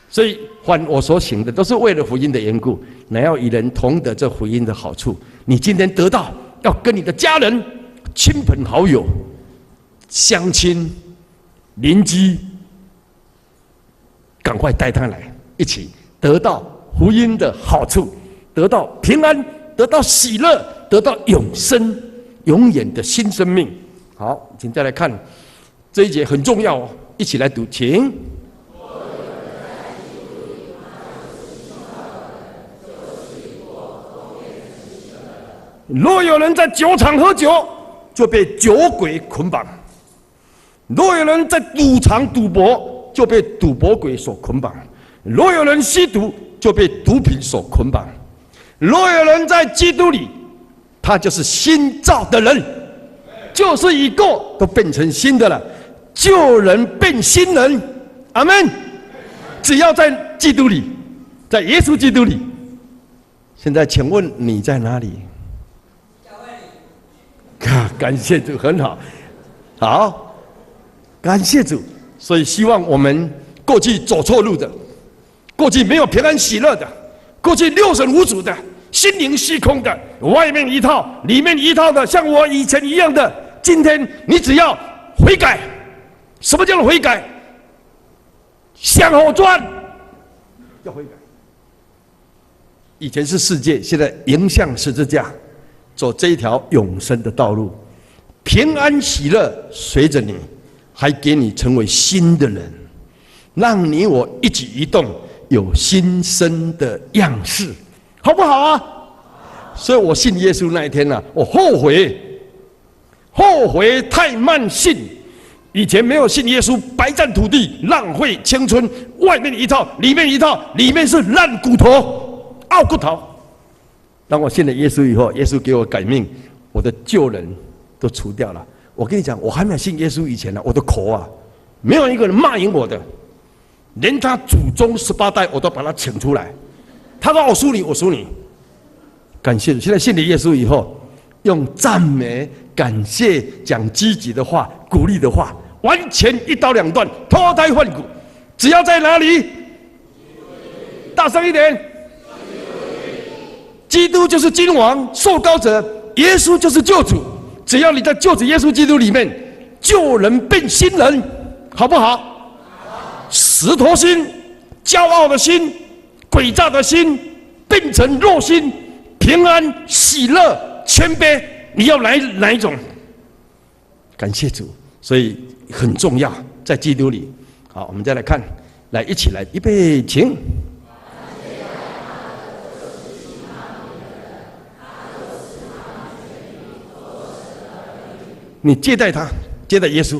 S2: 所以凡我所行的，都是为了福音的缘故，乃要与人同得这福音的好处。你今天得到，要跟你的家人、亲朋好友、乡亲、邻居，赶快带他来，一起得到福音的好处，得到平安，得到喜乐，得到永生、永远的新生命。好，请再来看这一节很重要哦，一起来读，请。若有人在酒场喝酒，就被酒鬼捆绑；若有人在赌场赌博，就被赌博鬼所捆绑；若有人吸毒，就被毒品所捆绑；若有人在基督里，他就是新造的人，就是已过都变成新的了，旧人变新人。阿们。只要在基督里，在耶稣基督里。现在，请问你在哪里？感谢主，很好，好，感谢主。所以希望我们过去走错路的，过去没有平安喜乐的，过去六神无主的，心灵虚空的，外面一套里面一套的，像我以前一样的，今天你只要悔改。什么叫做悔改？向后转，叫悔改。以前是世界，现在迎向十字架，走这一条永生的道路，平安喜乐随着你，还给你成为新的人，让你我一举一动有新生的样式，好不好啊？所以我信耶稣那一天呢，我后悔太慢信。以前没有信耶稣，白占土地，浪费青春，外面一套，里面一套，里面是烂骨头、凹骨头。当我信了耶稣以后，耶稣给我改命，我的旧人都除掉了。我跟你讲，我还没有信耶稣以前呢，我的口啊，没有一个人骂赢我的，连他祖宗18代我都把他请出来。他说我输你，我输你。感谢主，现在信了耶稣以后，用赞美、感谢、讲积极的话、鼓励的话。完全一刀两断，脱胎换骨。只要在哪里，大声一点，基督就是君王、受膏者，耶稣就是救主。只要你在救主耶稣基督里面，救人变新人，好不好？石头心、骄傲的心、诡诈的心，变成肉心，平安、喜乐、谦卑。你要哪一种？感谢主，所以很重要，在基督里。好，我们再来看，来一起来，预备，请。你接待他，接待耶稣，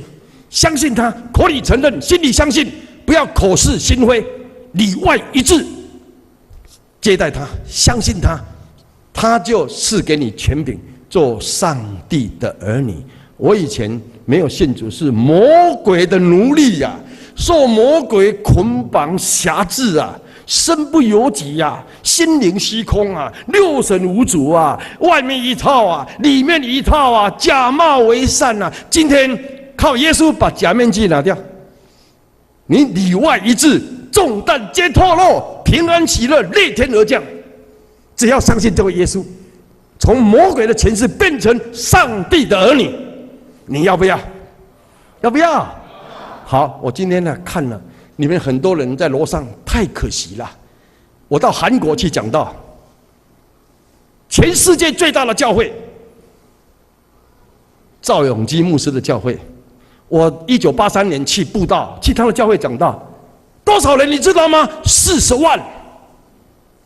S2: 相信他，口里承认，心里相信，不要口是心非，里外一致。接待他，相信他，他就赐给你权柄，做上帝的儿女。我以前没有信主，是魔鬼的奴隶呀，受魔鬼捆绑辖制啊，身不由己呀，心灵虚空啊，六神无主啊，外面一套啊，里面一套啊，假冒为善啊。今天靠耶稣把假面具拿掉，你里外一致，重担皆脱落，平安喜乐裂天而降。只要相信这位耶稣，从魔鬼的权势变成上帝的儿女。你要不要？要不要？好，我今天呢看了，你们很多人在楼上，太可惜了。我到韩国去讲道，全世界最大的教会，赵永基牧师的教会。我1983年去布道，去他的教会讲道，多少人你知道吗？40万，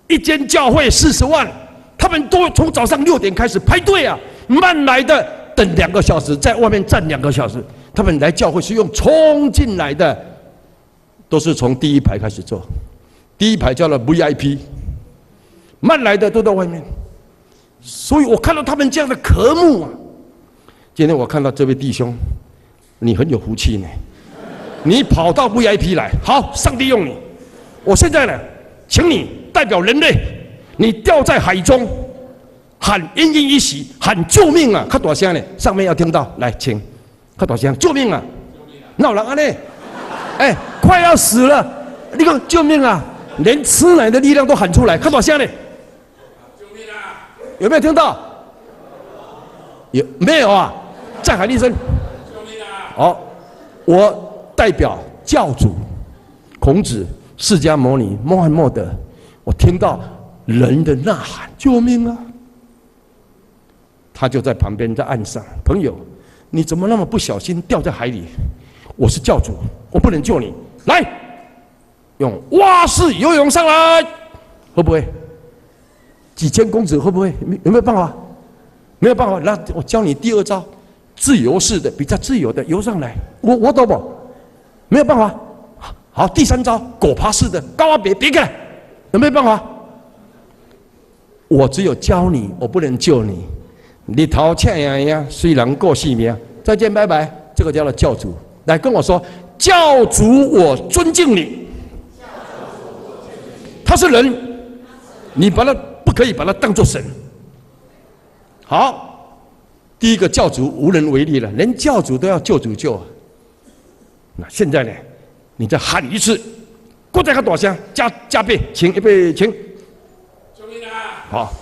S2: 一间教会40万，他们都从早上6点开始排队啊，慢来的。等2个小时，在外面站2个小时。他们来教会是用冲进来的，都是从第一排开始坐，第一排叫了 VIP， 慢来的都在外面。所以我看到他们这样的渴慕啊。今天我看到这位弟兄，你很有福气呢，你跑到 VIP 来，好，上帝用你。我现在呢，请你代表人类，你掉在海中。喊奄奄一息，喊救命啊！看大声呢，上面要听到，来，请，看大声，救命啊！闹人啊呢？哎，快要死了，你讲救命啊！连吃奶的力量都喊出来，看大声呢？救命啊！有没有听到？有没有啊？再喊一声，救命啊！好，我代表教主孔子、释迦牟尼、穆罕默德，我听到人的呐喊，救命啊！他就在旁边，在岸上。朋友，你怎么那么不小心掉在海里？我是教主，我不能救你。来，用蛙式游泳上来，会不会？几千公尺会不会？有没有办法？没有办法，那我教你第二招，自由式的，比较自由的游上来，我懂不？没有办法。好，第三招，狗爬式的，高啊别开，有没有办法？我只有教你，我不能救你。日头赤呀呀，虽然过性命，再见拜拜。这个叫做教主，来跟我说，教主我尊敬你。他是人，你不可以把他当作神。好，第一个教主无能为力了，连教主都要救主救。那现在呢？你再喊一次，过再个大声，加倍，请预备，请。救命啊！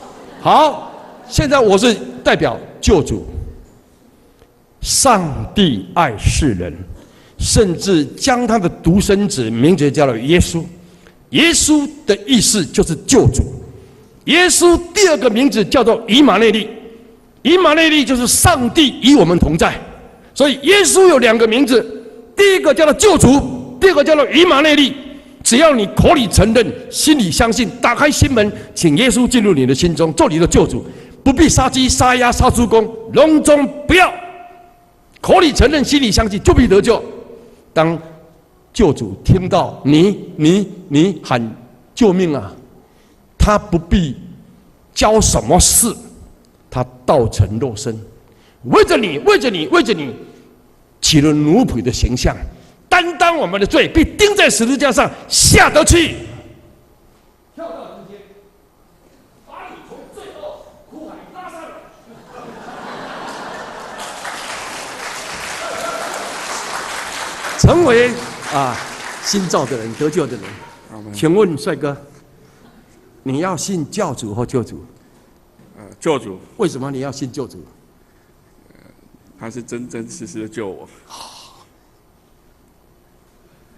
S2: 好，现在我是代表救主。上帝爱世人，甚至将他的独生子名字叫做耶稣。耶稣的意思就是救主。耶稣第二个名字叫做以马内利，以马内利就是上帝与我们同在。所以耶稣有两个名字，第一个叫做救主。第二个叫做以马内利，只要你口里承认，心里相信，打开心门，请耶稣进入你的心中，做你的救主，不必杀鸡、杀鸭、杀猪公，笼中不要。口里承认，心里相信，就必得救。当救主听到你喊救命啊，他不必教什么事，他道成肉身，为着你，起了奴仆的形象。担当我们的罪，被钉在十字架上，下得去。跳到人间，把你从罪恶苦海拉上来，成为新造的人，得救的人。请问帅哥，你要信教主或救主？
S3: 救主。
S2: 为什么你要信救主？
S3: 他是真真实实的救我。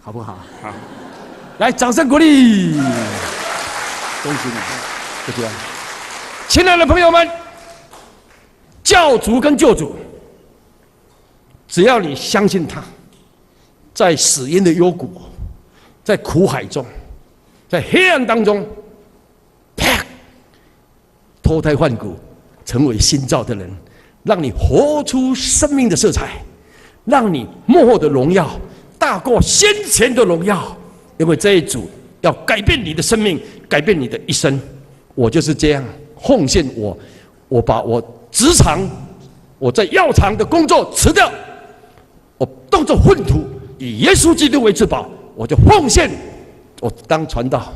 S2: 好不好？
S3: 好，
S2: 来，掌声鼓励！恭喜你，就这样。亲爱的朋友们，教主跟救主，只要你相信他，在死荫的幽谷，在苦海中，在黑暗当中，啪，脱胎换骨，成为新造的人，让你活出生命的色彩，让你幕后的荣耀大过先前的荣耀，因为这一主要改变你的生命，改变你的一生。我就是这样奉献我把我职场我在药厂的工作辞掉，我当作粪土，以耶稣基督为至宝，我就奉献，我当传道，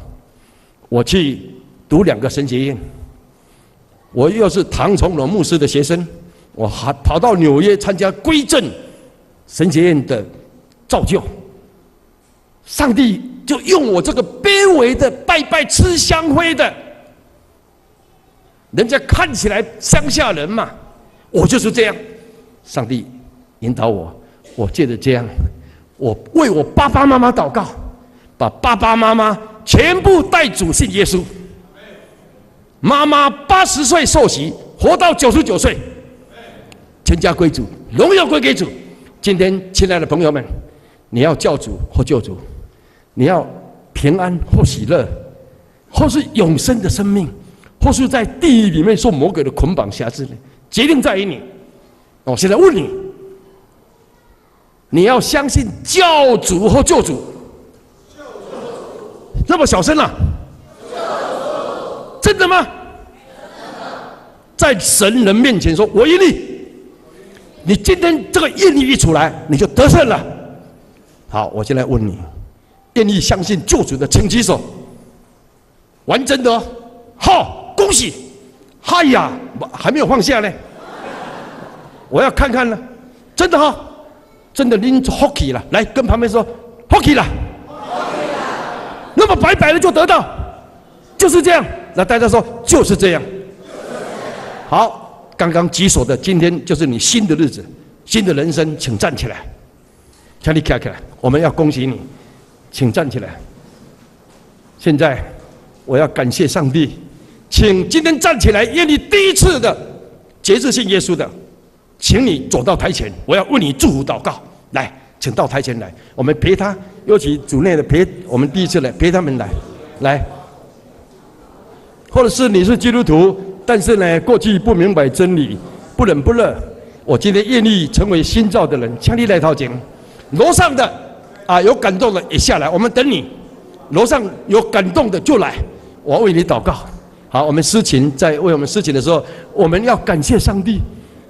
S2: 我去读2个神学院，我又是唐崇荣牧师的学生，我还跑到纽约参加归正神学院的造就，上帝就用我这个卑微的拜拜吃香灰的，人家看起来乡下人嘛，我就是这样。上帝引导我，我借着这样，我为我爸爸妈妈祷告，把爸爸妈妈全部带主信耶稣。妈妈80岁受洗，活到99岁，全家归主，荣耀归给主。今天，亲爱的朋友们，你要教主或救主，你要平安或喜乐，或是永生的生命，或是在地狱里面受魔鬼的捆绑辖制，决定在于你。我现在问你，你要相信教主或救主？这么小声啊？真的吗？在神人面前说，我愿意。你今天这个愿意一出来，你就得胜了。好，我现在问你，愿意相信救主的，请举手。完整的哦，好，恭喜！嗨呀，还没有放下呢。我要看看呢，真的哈，真的拎 hockey 了，来跟旁边说 hockey 了，那么白白的就得到，就是这样。那大家说就是这样。好。刚刚举手的，今天就是你新的日子，新的人生，请站起来，请你站起来，我们要恭喜你，请站起来。现在我要感谢上帝，请今天站起来，愿你第一次的节日信耶稣的，请你走到台前，我要为你祝福祷告。来，请到台前来，我们陪他，尤其主内的陪我们第一次来陪他们来，或者是你是基督徒。但是呢，过去不明白真理，不冷不热。我今天愿意成为新造的人，请你来掏钱。楼上的有感动的也下来，我们等你。楼上有感动的就来，我为你祷告。好，我们司琴在为我们司琴的时候，我们要感谢上帝，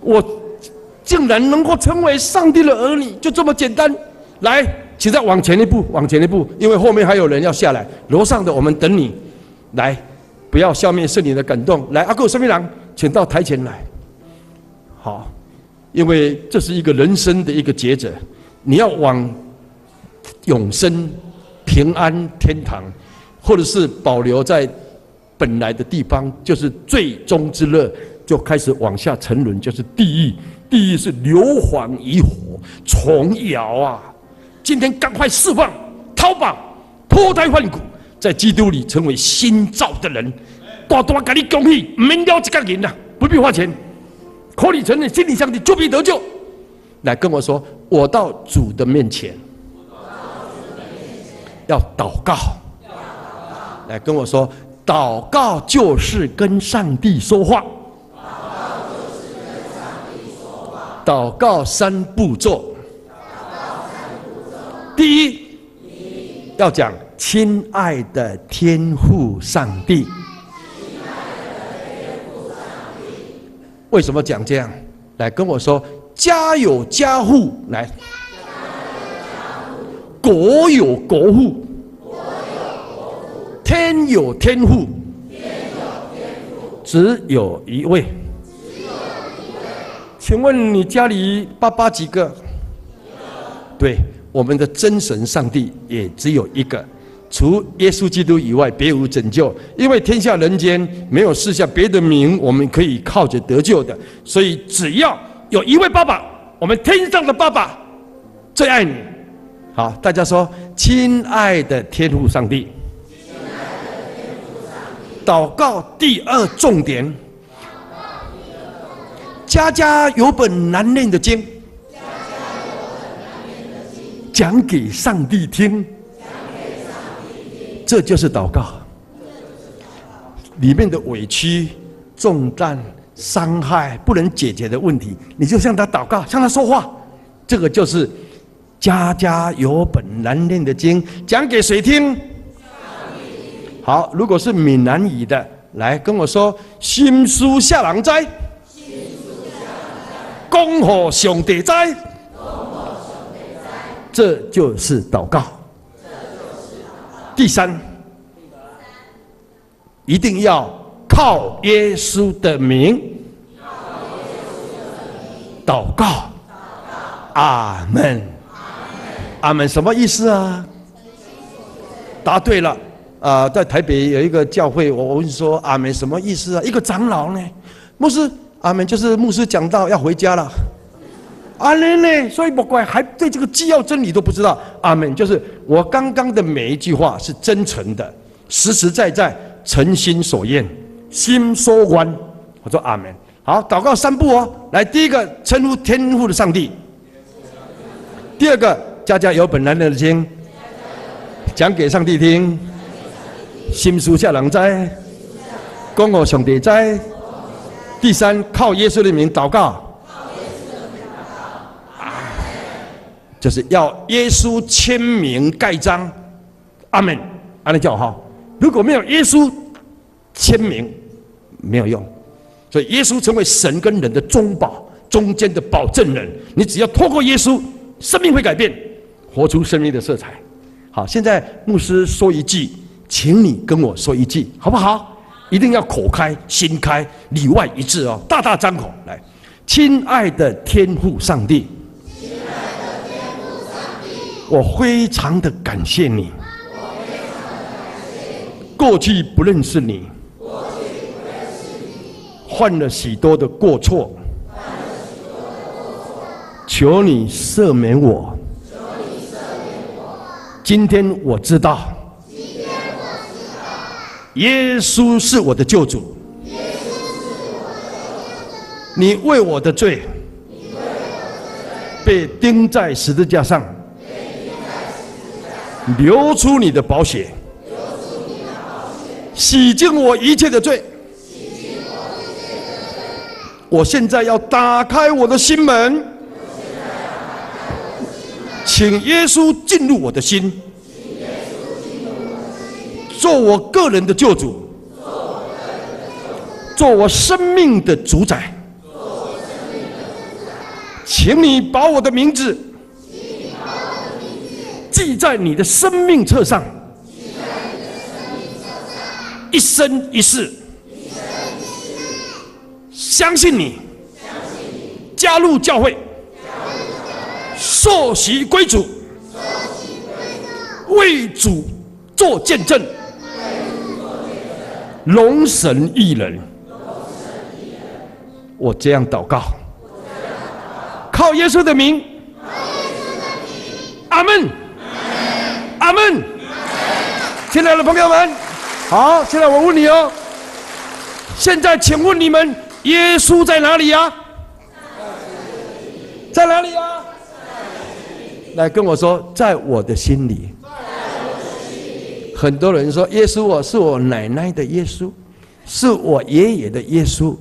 S2: 我竟然能够成为上帝的儿女，就这么简单。来，请再往前一步，往前一步，因为后面还有人要下来。楼上的我们等你，来，不要消灭圣灵的感动。来，阿哥生命郎，请到台前来。好，因为这是一个人生的一个抉择，你要往永生、平安、天堂，或者是保留在本来的地方，就是最终之乐，就开始往下沉沦，就是地狱。地狱是硫磺与火，虫咬啊！今天赶快释放、逃跑、脱胎换骨，在基督里成为新造的人。大大给你恭喜，免了一个人呐，不必花钱，口里承认，心里相信，就必得救。来跟我说，我到主的面前，要祷告。来跟我说，祷告就是跟上帝说话。祷告3步骤。第一，要讲亲爱的天父上帝。为什么讲这样？来跟我说，家有家父，来，国有国父，天有天父，只有一位。请问你家里爸爸几个？对，我们的真神上帝也只有一个，除耶稣基督以外，别无拯救。因为天下人间没有赐下别的名，我们可以靠着得救的。所以只要有一位爸爸，我们天上的爸爸最爱你。好，大家说，亲爱的天父上帝。祷告第2重点。家家有本难念的经，讲给上帝听，这就是祷告。里面的委屈、重担、伤害不能解决的问题，你就向他祷告，向他说话。这个就是家家有本难念的经，讲给谁听？好，如果是闽南语的，来跟我说，心书下人知。讲给上帝知，这就是祷告。第3，一定要靠耶稣的名祷告。阿门。阿门什么意思啊？答对了。在台北有一个教会，我问说阿门什么意思啊？一个长老呢，牧师。阿门，就是牧师讲到要回家了。阿门呢，所以不怪还对这个纪要真理都不知道。阿门，就是我刚刚的每一句话是真诚的，实实在在，诚心所愿，心所愿。我说阿门。好，祷告3步哦。来，第一个称呼天父的上帝；第2个家家有本难念的经，讲给上帝听，心书下人知，讲给上帝知。第3，靠耶稣的名祷告，就是要耶稣签名盖章。阿门，阿门叫好。如果没有耶稣签名，没有用。所以耶稣成为神跟人的中保，中间的保证人。你只要透过耶稣，生命会改变，活出生命的色彩。好，现在牧师说一句，请你跟我说一句，好不好？一定要口开心开，里外一致哦，大大张口来。亲爱的天父上帝，我非常的感谢你，过去不认识你，犯了许多的过错，求你赦免我。今天我知道，耶稣是我的救主，你为我的罪被钉在十字架上，流出你的宝血，洗净我一切的罪。我现在要打开我的心门，请耶稣进入我的心，做我个人的救主，做我生命的主宰。请你把我的名字记在你的生命册上，一生一世相信你，加入教会，受洗归主，为主做见证，荣神益人。我这样祷告，靠耶稣的名，阿门，阿门。亲爱的朋友们，好，现在我问你哦，现在请问你们，耶稣在哪里啊？在哪里啊？来跟我说，在我的心里。很多人说，耶稣是我奶奶的耶稣，是我爷爷的耶稣，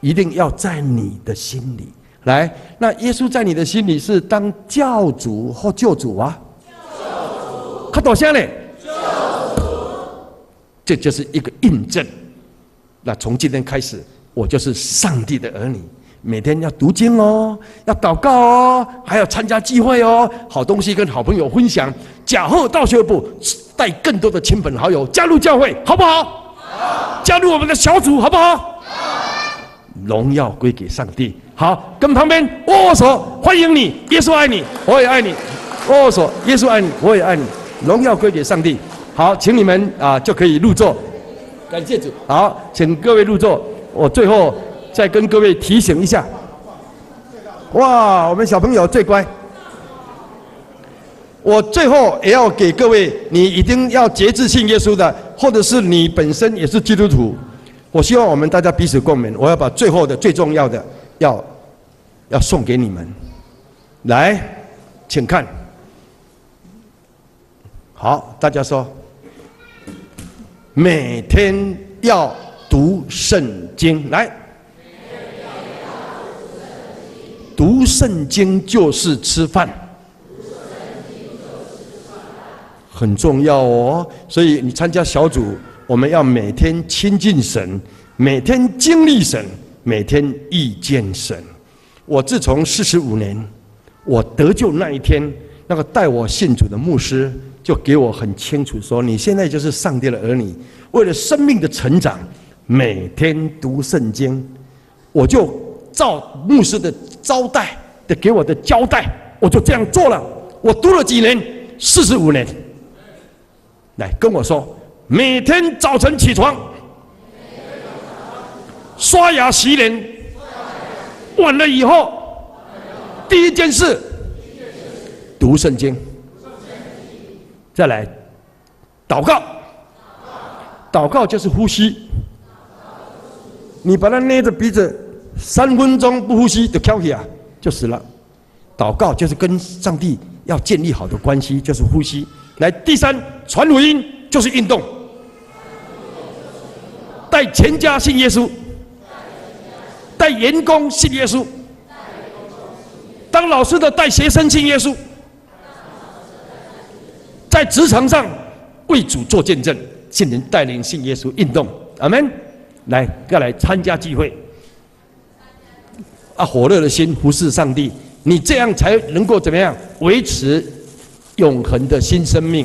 S2: 一定要在你的心里。来，那耶稣在你的心里是当教主或救主啊？他多像呢？这就是一个印证。那从今天开始，我就是上帝的儿女，每天要读经哦，要祷告哦，还要参加聚会哦，好东西跟好朋友分享。假后道学部带更多的亲朋好友加入教会，好不好？好。加入我们的小组，好不好？好。荣耀归给上帝。好，跟旁边握握手，欢迎你，耶稣爱你，我也爱你。握握手，耶稣爱你，我也爱你。荣耀归给上帝。好，请你们就可以入座。感谢主。好，请各位入座。我最后再跟各位提醒一下。哇，我们小朋友最乖。我最后也要给各位，你一定要节制信耶稣的，或者是你本身也是基督徒，我希望我们大家彼此共勉。我要把最后的最重要的要送给你们。来，请看。好，大家说，每天要读圣经。来，读圣经就是吃饭，很重要哦。所以你参加小组，我们要每天亲近神，每天经历神，每天遇见神。我自从45年，我得救那一天，那个带我信主的牧师就给我很清楚说，你现在就是上帝的儿女，为了生命的成长，每天读圣经。我就照牧师的招待的给我的交代，我就这样做了。我读了几年？45年。来跟我说，每天早晨起床，刷牙洗脸，完了以后，第一件事读圣经，再来祷告。祷告就是呼吸，你把它捏着鼻子3分钟不呼吸就翘起啊，就死了。祷告就是跟上帝要建立好的关系，就是呼吸。来，第3，传福音就是运动，带全家信耶稣，带员工信耶稣，当老师的带学生信耶稣，在职场上为主做见证，信人带领信耶稣，运动。阿们。来，再来参加聚会，火热的心服侍上帝，你这样才能够怎么样维持永恒的新生命。